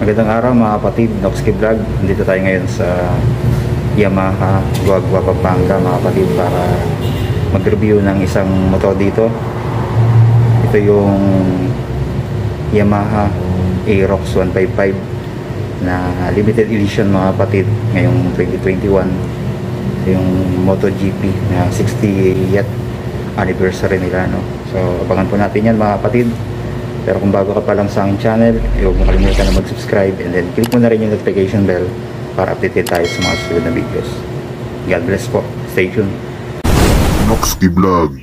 Magandang araw mga kapatid, Noxky Vlog. Nandito tayo ngayon sa Yamaha Guagua, Pampanga mga kapatid para mag-review ng isang motor dito. Ito yung Yamaha Aerox 155 na limited edition mga kapatid ngayong 2021. Ito yung MotoGP na 60th anniversary nila, no? So abangan po natin yan mga kapatid. Pero kung bago ka pa lang sa aking channel, huwag mo kalimutan na mag-subscribe and then click mo na rin yung notification bell para updated tayo sa mga susunod na videos. God bless po. Stay tuned. Noxky Vlog.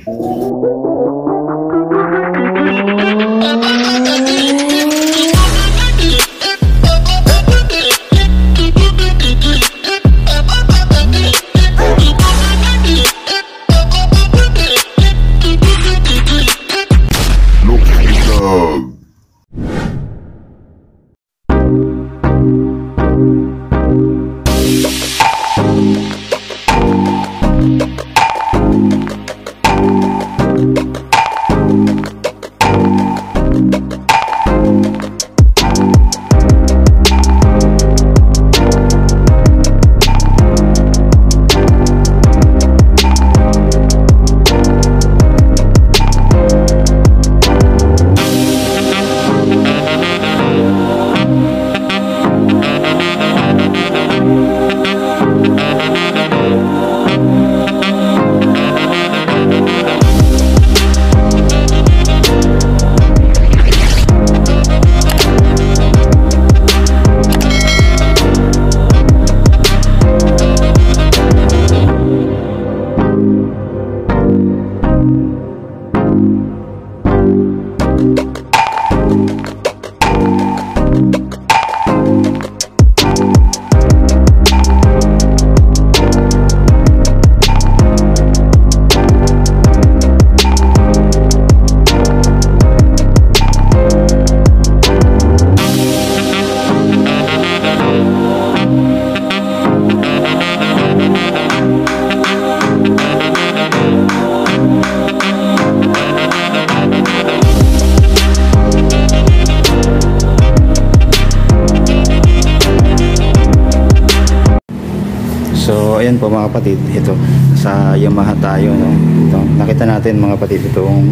So ayan po mga kapatid, ito sa Yamaha tayo, no? Ito, nakita natin mga kapatid itong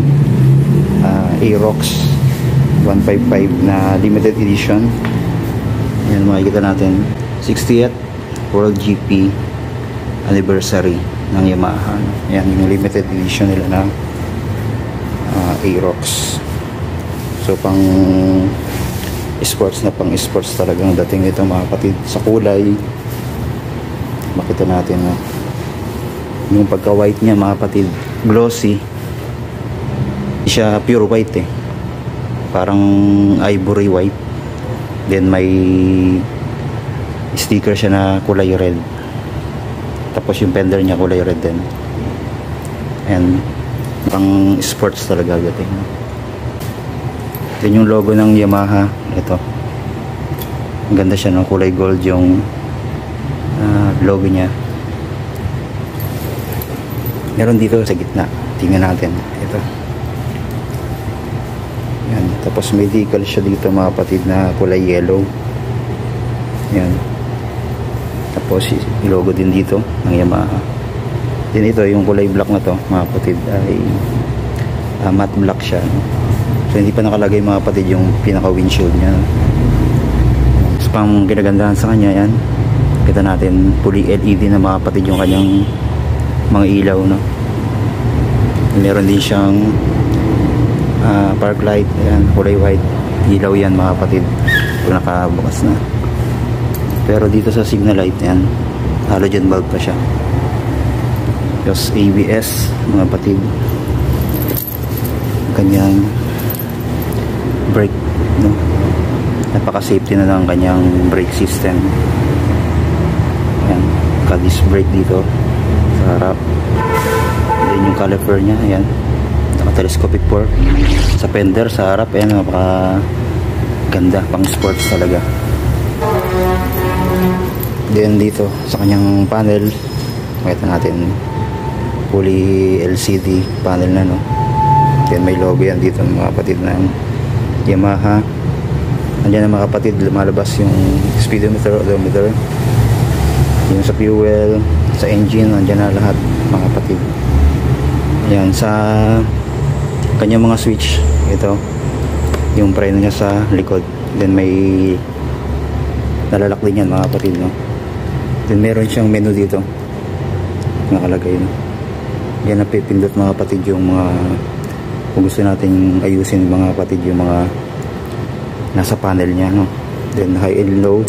Aerox 155 na limited edition. Ayan, makikita natin 60th World GP anniversary ng Yamaha, no? Ayan yung limited edition nila na Aerox. So pang sports na pang sports talagang dating ito mga kapatid. Sa kulay makita natin, no? Yung pagka white niya mga kapatid, glossy, hindi siya pure white parang ivory white, then may sticker siya na kulay red, tapos yung fender niya kulay red din, and pang sports talaga gating, no? Then yung logo ng Yamaha, ito ang ganda siya, no? Kulay gold yung logo niya. Meron dito sa gitna, tingnan natin ito. Yan. Tapos may decal siya dito mga kapatid na kulay yellow. Yan. Tapos logo din dito ng Yamaha. Din ito yung kulay black na to mga kapatid ay matte black siya, no? So hindi pa nakalagay mga kapatid yung pinaka windshield niya, no? So pang ginagandahan sa kanya, yan, kita natin fully LED na mga kapatid yung kanyang mga ilaw, no? Meron din siyang park light, yan, kulay white, ilaw yan mga kapatid kung nakabukas na. Pero dito sa signal light, yan, halogen bulb pa siya. Tapos ABS mga kapatid, kanyang brake, no? Napaka safety na lang kanyang brake system. Ayan, ka-disc brake dito sa harap. Then yung caliper nya, ayan, naka-telescopic fork. Sa fender sa harap, ayan, napaka ganda, pang sports talaga. Then dito sa kanyang panel, makita natin fully LCD panel na, no? Then may logo yan dito mga kapatid ng Yamaha Andyan na mga kapatid, lumalabas yung speedometer, odometer, yung sa fuel, sa engine, andyan na lahat mga kapatid. Yan, sa kanyang mga switch, ito yung preno niya sa likod, then may nalalak din yan mga kapatid, no? Then meron siyang menu dito nakalagay, no? Yan na pipindot mga kapatid yung mga, kung gusto nating ayusin mga kapatid yung mga nasa panel niya, no? Then high and low,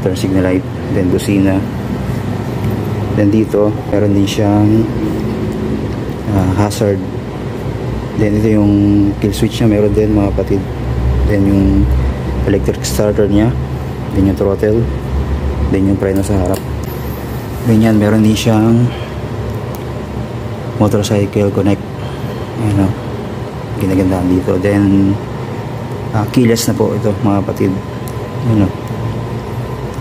turn signal light, then busina, then dito meron din siyang hazard, then ito yung kill switch niya, meron din mga kapatid, then yung electric starter niya, then yung throttle, then yung preno sa harap, then yan meron din siyang motorcycle connect, ano, ginagandaan dito, then keyless na po ito mga kapatid, ano,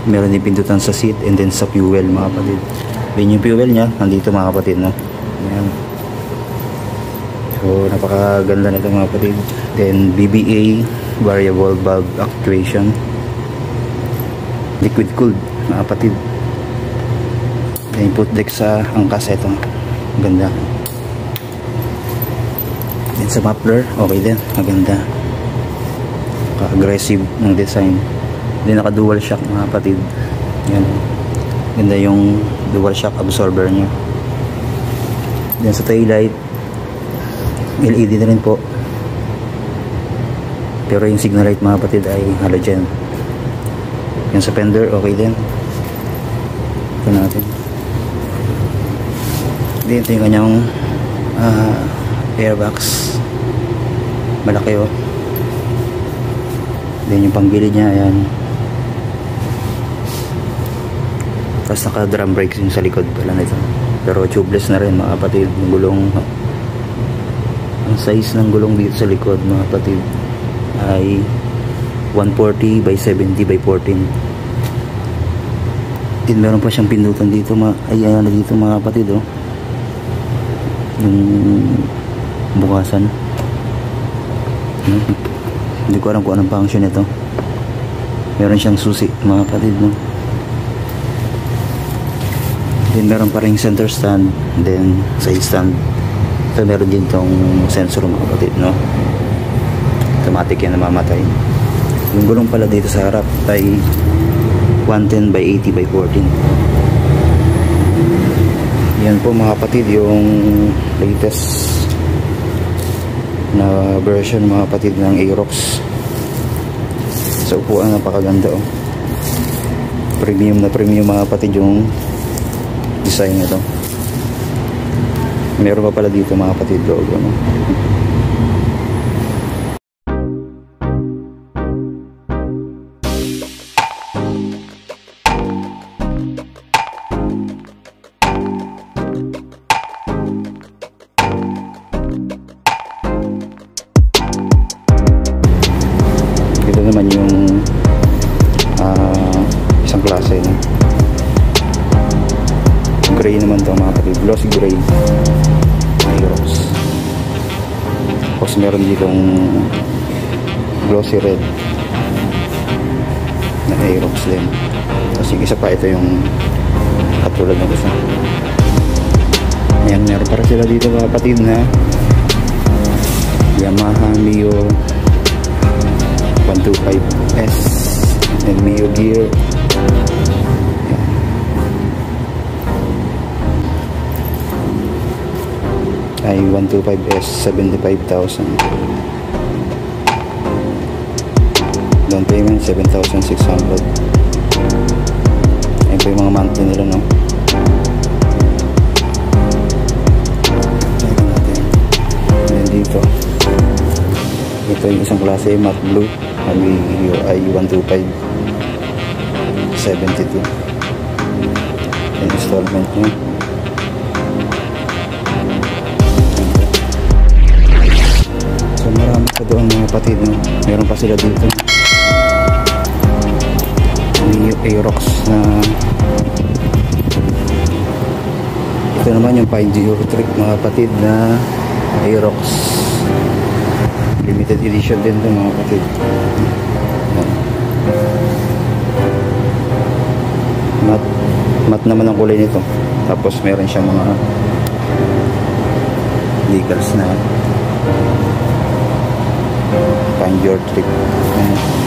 meron din pindutan sa seat and then sa fuel mga kapatid, then yung fuel niya nandito mga kapatid, no? Ayan. So napakaganda nito mga kapatid. Then VBA, variable valve actuation, liquid cooled mga kapatid, then input deck sa angkas, ito ganda. Then sa muffler okay din, maganda, aggressive ng design. Then naka dual shock mga kapatid, yan, ganda yung dual shock absorber nya. Then sa tail light LED na rin po, pero yung signal light mga kapatid ay halogen. Yung sa fender okay din, ito natin. Then ito yung kanyang airbox, malaki, oh. Then yung panggilid niya, ayan. Tapos naka drum brakes yung sa likod pala nito, pero tubeless na rin mga kapatid. Yung gulong, ang size ng gulong dito sa likod mga kapatid ay 140 by 70 by 14. Then meron pa siyang pindutan dito, ayan na dito mga kapatid, oh, yung bukasan. Hindi ko alam kung anong function ito. Meron siyang susi mga kapatid, no? Then meron pa rin center stand, then side stand. Ito meron din tong sensor mga kapatid, no? Automatic yan na mamatay. Yung gulong pala dito sa harap ay 110 by 80 by 14. Yan po mga kapatid yung latest na version mga kapatid ng Aerox. Sa upuan napakaganda, oh. Premium na premium mga kapatid yung design nito. Meron pa pala dito mga kapatid logo, no? Ito naman yung isang klase, no? Gray naman to mga kapatid, glossy gray Aerox. Tapos meron ditong glossy red na Aerox din. Tapos yung isa pa, ito yung katulad ng isa. Ayan, meron para sila dito mga kapatid na Yamaha Mio 125S and Mio Gear. Ay 125S 75,000, down payment 7,600. Ayan po yung mga monthly nila, no? Ito natin. Ayan dito, ito yung isang klase matte blue ay 125 72. Yung installment nyo. So marami pa doon mga kapatid, no? Meron pa sila dito yung Aerox na ito naman yung Pine Geo Trick mga kapatid na Aerox limited edition din to mga kapatid. Yan. Matte naman ang kulay nito. Tapos meron siyang mga decals na find your trip. Yan.